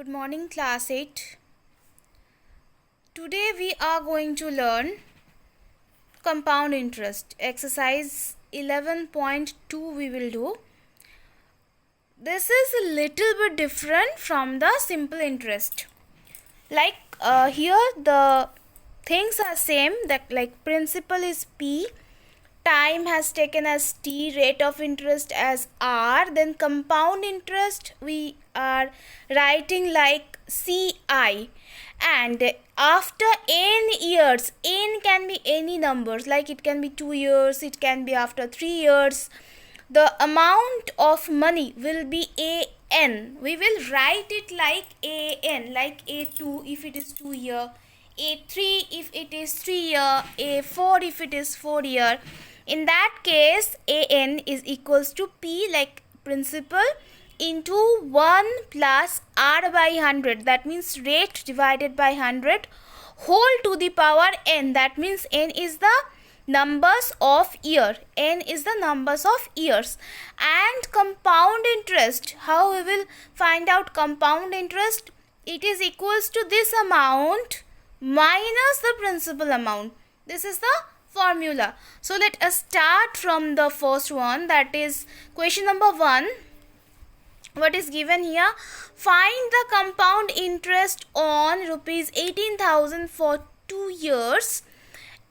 Good morning, class 8. Today we are going to learn compound interest. Exercise 11.2 we will do. This is a little bit different from the simple interest. Here the things are same, that like principal is P, time has taken as T, rate of interest as R, then compound interest we are writing like CI, and after n years, n can be any numbers, like it can be 2 years, it can be after 3 years, the amount of money will be AN. We will write it like AN, like A2 if it is 2 year, A3 if it is 3 year, A4 if it is 4 year. In that case, AN is equals to P, like principal, into 1 plus R by 100. That means rate divided by 100 whole to the power n. That means n is the numbers of year. N is the numbers of years. And compound interest, how we will find out compound interest? It is equals to this amount minus the principal amount. This is the formula. So let us start from the first one, that is question number 1. What is given here? Find the compound interest on rupees 18,000 for 2 years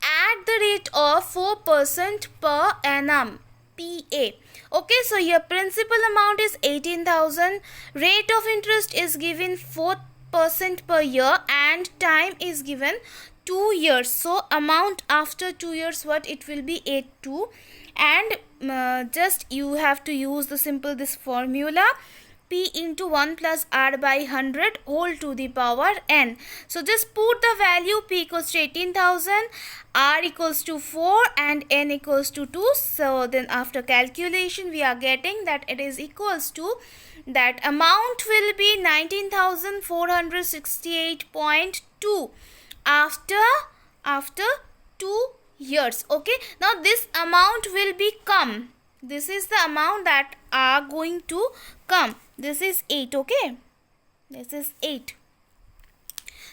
at the rate of 4% per annum, PA. Okay, so here principal amount is 18,000, rate of interest is given 4% per year, and time is given 2 years. So amount after 2 years, what it will be? 82. And just you have to use this formula, P into 1 plus R by 100 whole to the power n. So just put the value, P equals to 18,000, R equals to 4 and n equals to 2. So then after calculation we are getting that it is equals to, that amount will be 19,468.2 after 2 years. Okay, now this amount will become, this is the amount that are going to come. This is 8. Okay, this is 8.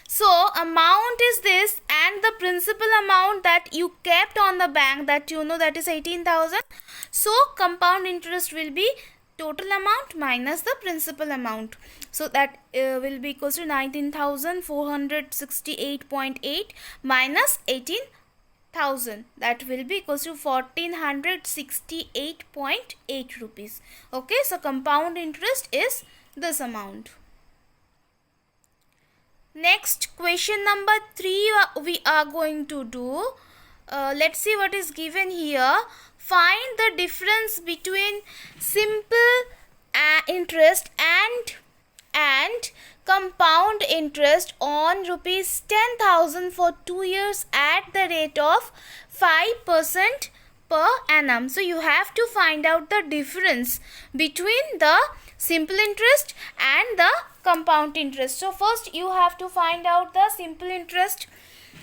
So amount is this, and the principal amount that you kept on the bank, that you know, that is 18,000. So compound interest will be total amount minus the principal amount. So that will be equals to 19,468.8 minus 18,000. That will be equals to 1,468.8 rupees. Okay, so compound interest is this amount. Next, question number 3 we are going to do. Let's see what is given here. Find the difference between simple interest and compound interest on rupees 10,000 for 2 years at the rate of 5% per annum. So you have to find out the difference between the simple interest and the compound interest. So first you have to find out the simple interest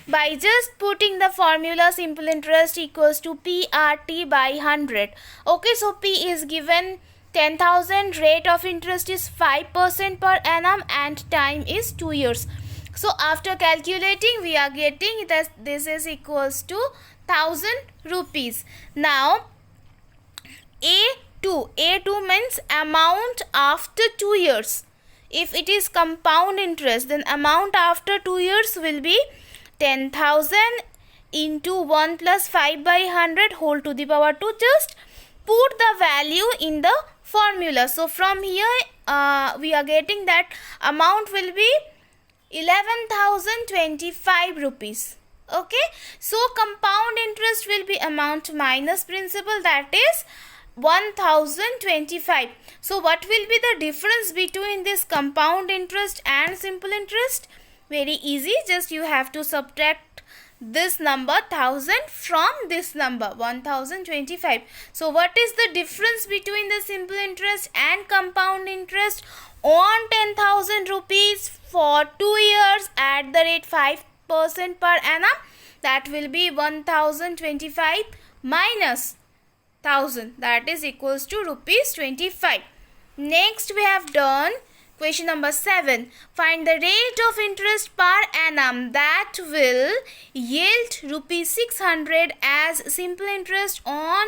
by just putting the formula, simple interest equals to PRT by 100. Okay, so P is given 10,000, rate of interest is 5% per annum, and time is 2 years. So after calculating we are getting that this is equals to 1,000 rupees. Now A2 means amount after 2 years. If it is compound interest, then amount after 2 years will be 10,000 into 1 plus 5 by 100 whole to the power 2. Just put the value in the formula. So from here we are getting that amount will be 11,025 rupees. Okay, so compound interest will be amount minus principal, that is 1,025. So what will be the difference between this compound interest and simple interest? Very easy, just you have to subtract this number 1,000 from this number 1,025. So what is the difference between the simple interest and compound interest on 10,000 rupees for 2 years at the rate 5% per annum? That will be 1,025 minus 1,000, that is equals to rupees 25. Next we have done Question number 7. Find the rate of interest per annum that will yield rupees 600 as simple interest on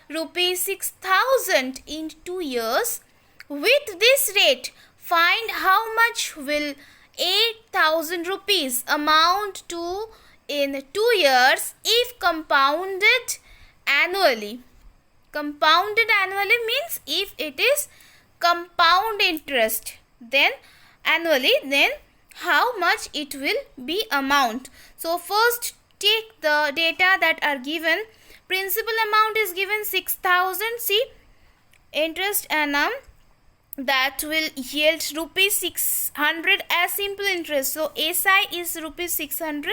rupees 6000 in 2 years. With this rate, find how much will 8000 rupees amount to in 2 years if compounded annually. Compounded annually means if it is compound interest, then annually, then how much it will be amount. So first take the data that are given. Principal amount is given 6000. See, interest annum that will yield rupees 600 as simple interest. So SI is rupees 600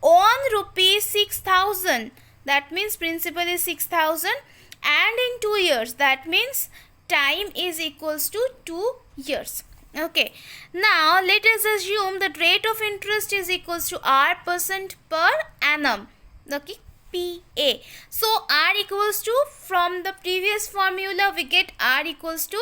on rupees 6000. That means principal is 6000 and in 2 years. That means time is equals to 2 years. Okay. Now let us assume that rate of interest is equals to R% per annum. Okay. PA. So R equals to, from the previous formula we get R equals to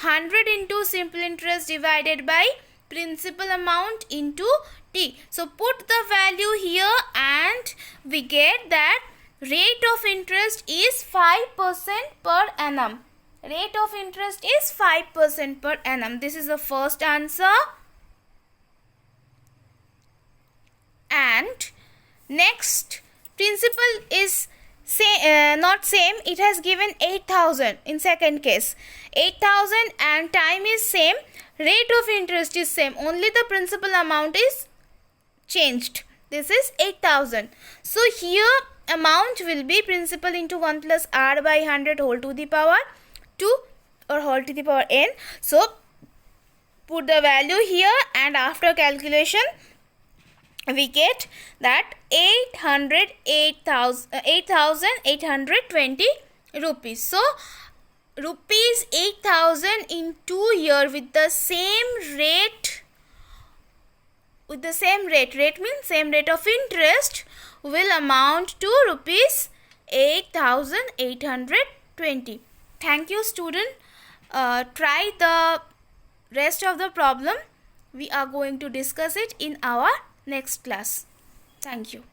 100 into simple interest divided by principal amount into T. So put the value here and we get that rate of interest is 5% per annum. Rate of interest is 5% per annum. This is the first answer. And next, principal is not same. It has given 8000 in second case. 8000 and time is same. Rate of interest is same. Only the principal amount is changed. This is 8000. So here amount will be principal into 1 plus R by 100 whole to the power 2 or whole to the power n. So put the value here and after calculation we get that 8,820 rupees. So rupees 8,000 in 2 years with the same rate. With the same rate. Rate means same rate of interest will amount to rupees 8,820. Thank you, student. Try the rest of the problem. We are going to discuss it in our next class. Thank you.